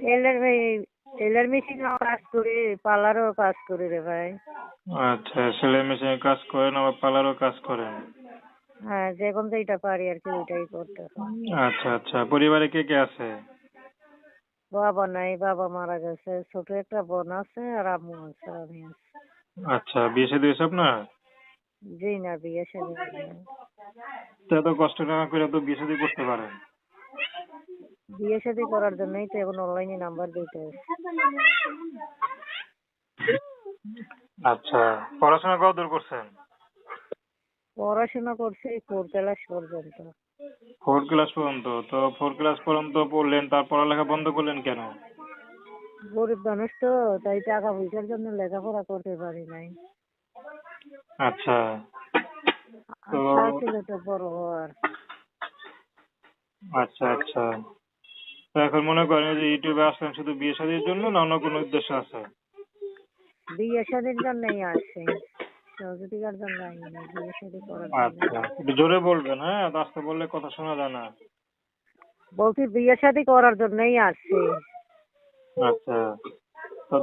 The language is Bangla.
টেলার ভাই, টেলার মেশিনেও কাজ করি, পার্লারও কাজ করি রে ভাই। আচ্ছা, সেলাই মেশিনে কাজ করেন আবার পার্লারও কাজ করেন। হ্যাঁ, যখন যেটা পারি আর কি ওইটাই করতে হয়। আচ্ছা আচ্ছা, পরিবারে কে কে আছে? বাবা নাই, বাবা মারা গেছে। ছোট একটা বোন আছে আর আম্মু আছে, আমি আছি। আচ্ছা, বিয়ে শাদী হয়েছে আপনার? জি না, বিয়ে শাদী হয় নাই। তো এত কষ্ট না করে তো বিয়ে শাদী করতে পারেন। বিয়ে শাদী করার জন্যই তো এখন অনলাইনে নাম্বার দিতে আছে। আচ্ছা, পড়াশোনা কতদূর করছেন? পড়াশোনা করছি 4 ক্লাস পর্যন্ত। 4 ক্লাস পর্যন্ত? তো 4 ক্লাস পর্যন্ত পড়লেন, তার পড়ালেখা বন্ধ করলেন কেন? গরিব মানুষ তো, তাই টাকা পয়সার জন্য লেখাপড়া করতে পারি নাই। আচ্ছা, তো আশা ছিল তো বড় হওয়ার। আচ্ছা আচ্ছা, তো এখন মনে করেন যে ইউটিউবে আসলেন শুধু বিয়ে শাদীর জন্য না অন্য কোনো উদ্দেশ্য আছে? বিয়ে শাদীর জন্যই আসি, সহযোগিতার জন্য আইনি, বিয়ে শাদী করার জন্য আচ্ছা, আসি। একটু জোরে বলবেন, হ্যাঁ, এত আস্তে বললে কথা শোনা যায় না। বলছি বিয়ে শাদী করার জন্যই আসছি। আচ্ছা,